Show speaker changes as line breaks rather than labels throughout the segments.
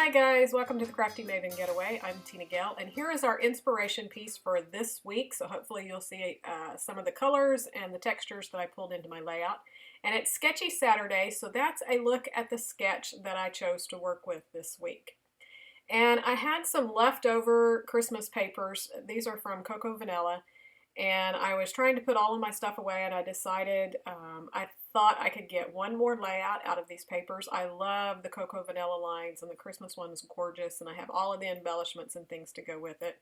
Hi guys, welcome to the Crafty Maven Getaway. I'm TinaGale, and here is our inspiration piece for this week. So hopefully you'll see some of the colors and the textures that I pulled into my layout. And it's Sketchy Saturday, so that's a look at the sketch that I chose to work with this week. And I had some leftover Christmas papers. These are from Cocoa Vanilla. And I was trying to put all of my stuff away, and I decided I thought I could get one more layout out of these papers. I love the Cocoa Vanilla lines, and the Christmas one is gorgeous, and I have all of the embellishments and things to go with it.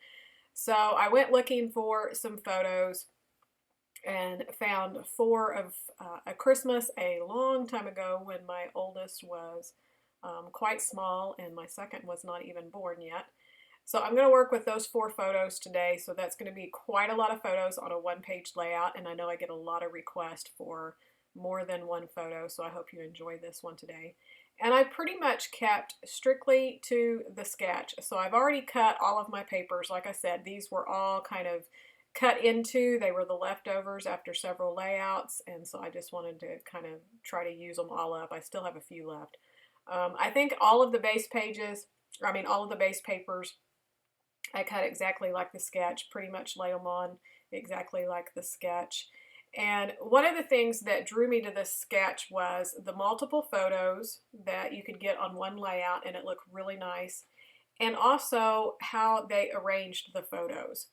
So I went looking for some photos and found four of a Christmas a long time ago when my oldest was quite small and my second was not even born yet. So I'm going to work with those four photos today, so that's going to be quite a lot of photos on a one-page layout, and I know I get a lot of requests for more than one photo, so I hope you enjoy this one today. And I pretty much kept strictly to the sketch, so I've already cut all of my papers. Like I said, these were all kind of cut into, they were the leftovers after several layouts, and so I just wanted to kind of try to use them all up. I still have a few left. I think all of the base papers, I cut exactly like the sketch, pretty much lay them on exactly like the sketch. And one of the things that drew me to this sketch was the multiple photos that you could get on one layout, and it looked really nice, and also how they arranged the photos.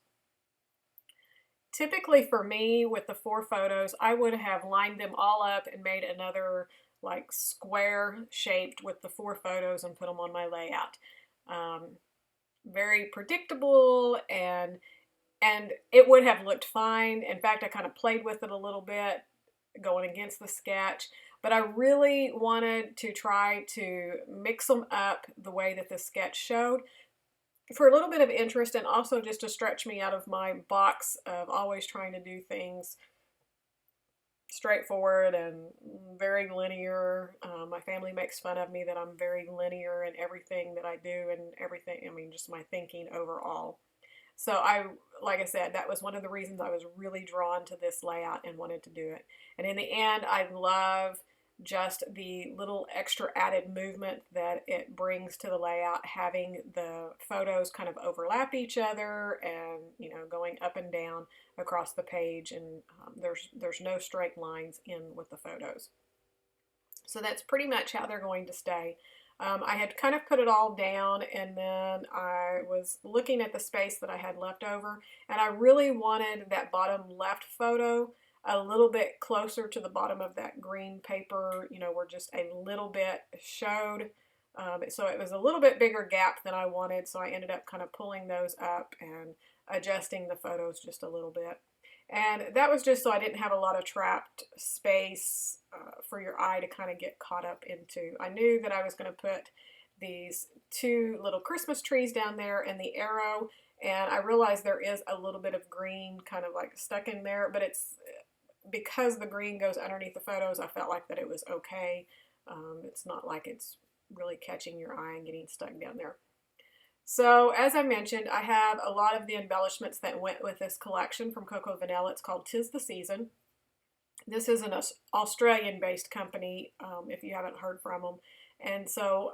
Typically for me, with the four photos, I would have lined them all up and made another like square shaped with the four photos and put them on my layout. Very predictable, and it would have looked fine. In fact, I kind of played with it a little bit going against the sketch, but I really wanted to try to mix them up the way that the sketch showed for a little bit of interest, and also just to stretch me out of my box of always trying to do things straightforward and very linear. My family makes fun of me that I'm very linear in everything that I do and everything, I mean, just my thinking overall. So like I said, that was one of the reasons I was really drawn to this layout and wanted to do it. And in the end, I love just the little extra added movement that it brings to the layout, having the photos kind of overlap each other and, you know, going up and down across the page, and there's no straight lines in with the photos. So that's pretty much how they're going to stay. I had kind of put it all down, and then I was looking at the space that I had left over, and I really wanted that bottom left photo a little bit closer to the bottom of that green paper, you know, where just a little bit showed. So it was a little bit bigger gap than I wanted, so I ended up kind of pulling those up and adjusting the photos just a little bit. And that was just so I didn't have a lot of trapped space for your eye to kind of get caught up into. I knew that I was going to put these two little Christmas trees down there and the arrow, and I realized there is a little bit of green kind of like stuck in there, but it's because the green goes underneath the photos, I felt like that it was okay. It's not like it's really catching your eye and getting stuck down there. So as I mentioned, I have a lot of the embellishments that went with this collection from Cocoa Vanilla. It's called 'Tis the Season. This is an Australian-based company, if you haven't heard from them. And so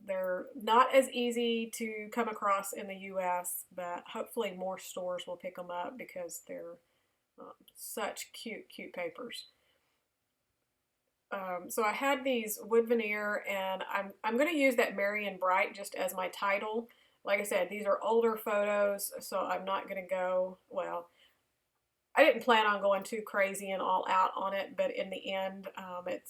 they're not as easy to come across in the US, but hopefully more stores will pick them up because they're such cute, cute papers. So I had these wood veneer, and I'm going to use that Merry and Bright just as my title. Like I said, these are older photos, so I'm not going to go, well, I didn't plan on going too crazy and all out on it, but in the end,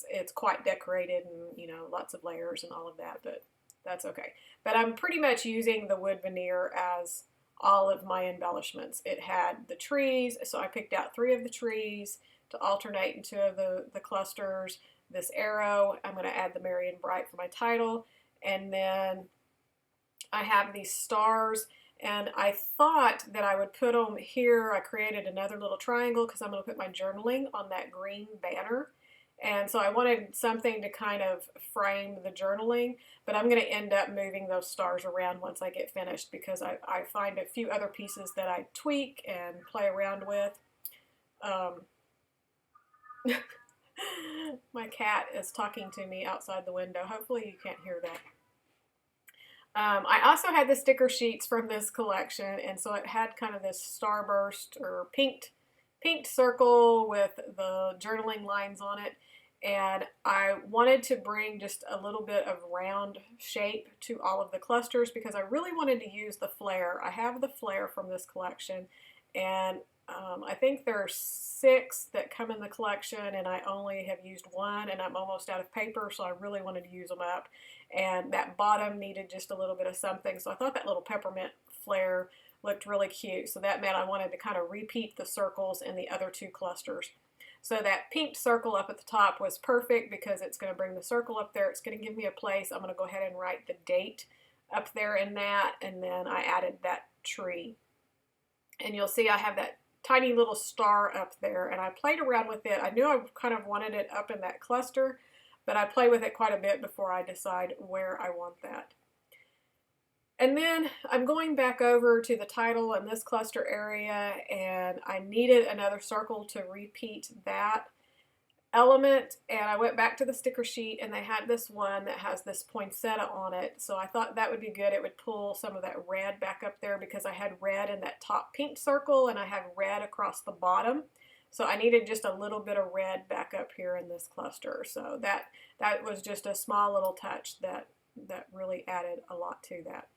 it's quite decorated and, you know, lots of layers and all of that, but that's okay. But I'm pretty much using the wood veneer as all of my embellishments. It had the trees, so I picked out 3 of the trees to alternate into the clusters. This arrow, I'm going to add the Merry and Bright for my title, and then I have these stars, and I thought that I would put them here. I created another little triangle because I'm going to put my journaling on that green banner. And so I wanted something to kind of frame the journaling, but I'm going to end up moving those stars around once I get finished because I find a few other pieces that I tweak and play around with. My cat is talking to me outside the window. Hopefully you can't hear that. I also had the sticker sheets from this collection, and so it had kind of this starburst or pinked circle with the journaling lines on it. And I wanted to bring just a little bit of round shape to all of the clusters because I really wanted to use the flare. I have the flare from this collection, and I think there are 6 that come in the collection, and I only have used 1, and I'm almost out of paper, so I really wanted to use them up. And that bottom needed just a little bit of something, so I thought that little peppermint flare looked really cute. So that meant I wanted to kind of repeat the circles in the other 2 clusters. So that pink circle up at the top was perfect because it's going to bring the circle up there. It's going to give me a place. I'm going to go ahead and write the date up there in that, and then I added that tree. And you'll see I have that tiny little star up there, and I played around with it. I knew I kind of wanted it up in that cluster, but I play with it quite a bit before I decide where I want that. And then I'm going back over to the title in this cluster area, and I needed another circle to repeat that element, and I went back to the sticker sheet, and they had this one that has this poinsettia on it, so I thought that would be good. It would pull some of that red back up there because I had red in that top pink circle, and I have red across the bottom, so I needed just a little bit of red back up here in this cluster. So that was just a small little touch that really added a lot to that.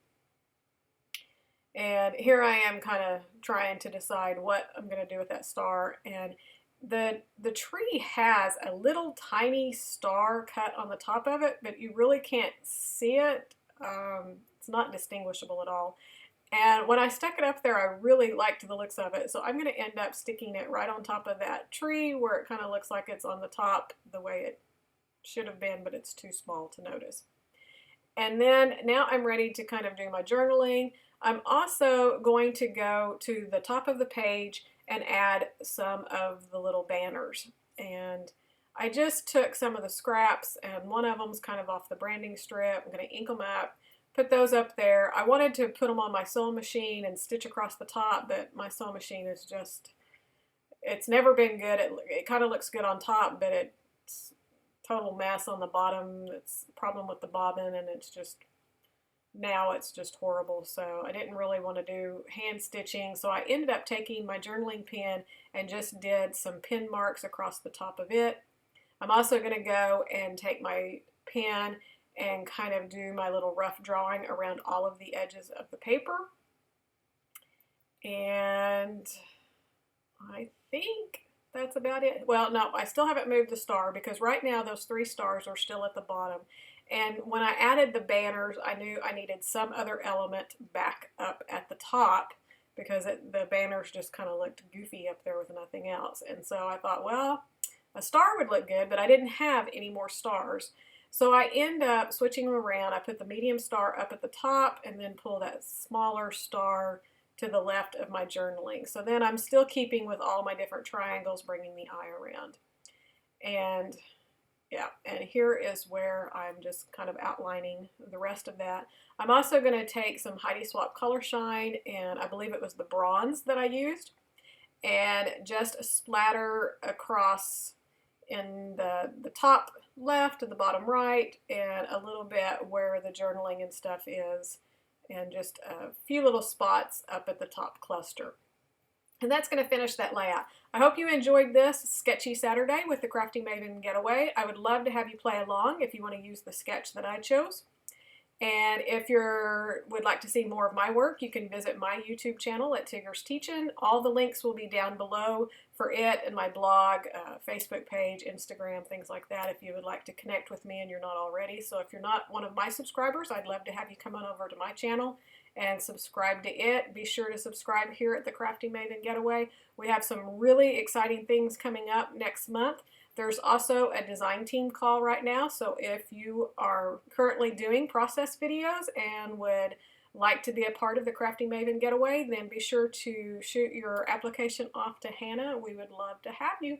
And here I am kind of trying to decide what I'm going to do with that star. And the tree has a little tiny star cut on the top of it, but you really can't see it. It's not distinguishable at all. And when I stuck it up there, I really liked the looks of it. So I'm going to end up sticking it right on top of that tree where it kind of looks like it's on the top the way it should have been, but it's too small to notice. And then now I'm ready to kind of do my journaling. I'm also going to go to the top of the page and add some of the little banners. And I just took some of the scraps, and one of them's kind of off the branding strip. I'm going to ink them up, put those up there. I wanted to put them on my sewing machine and stitch across the top, but my sewing machine is just, it's never been good. It kind of looks good on top, but it's total mess on the bottom. It's a problem with the bobbin, and it's just, now it's just horrible. So I didn't really want to do hand stitching, so I ended up taking my journaling pen and just did some pin marks across the top of it. I'm also going to go and take my pen and kind of do my little rough drawing around all of the edges of the paper. And I think that's about it. Well, no, I still haven't moved the star because right now those 3 stars are still at the bottom. And when I added the banners, I knew I needed some other element back up at the top because the banners just kind of looked goofy up there with nothing else. And so I thought, well, a star would look good, but I didn't have any more stars. So I end up switching them around. I put the medium star up at the top and then pull that smaller star to the left of my journaling. So then I'm still keeping with all my different triangles, bringing the eye around. And yeah, and here is where I'm just kind of outlining the rest of that. I'm also going to take some Heidi Swapp Color Shine, and I believe it was the bronze that I used, and just splatter across in the top left and the bottom right, and a little bit where the journaling and stuff is, and just a few little spots up at the top cluster. And that's going to finish that layout. I hope you enjoyed this sketchy Saturday with the Crafty Maven Getaway. I would love to have you play along if you want to use the sketch that I chose. And if you would like to see more of my work, you can visit my YouTube channel at Tigger's Teachin'. All the links will be down below for it and my blog, Facebook page, Instagram, things like that, if you would like to connect with me and you're not already. So if you're not one of my subscribers, I'd love to have you come on over to my channel and subscribe to it. Be sure to subscribe here at the Crafty Maven Getaway. We have some really exciting things coming up next month. There's also a design team call right now, so if you are currently doing process videos and would like to be a part of the Crafty Maven Getaway, then be sure to shoot your application off to Hannah. We would love to have you.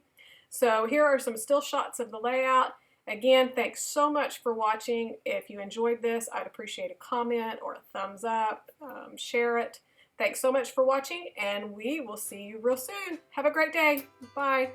So here are some still shots of the layout. Again, thanks so much for watching. If you enjoyed this, I'd appreciate a comment or a thumbs up. Share it. Thanks so much for watching, and we will see you real soon. Have a great day. Bye.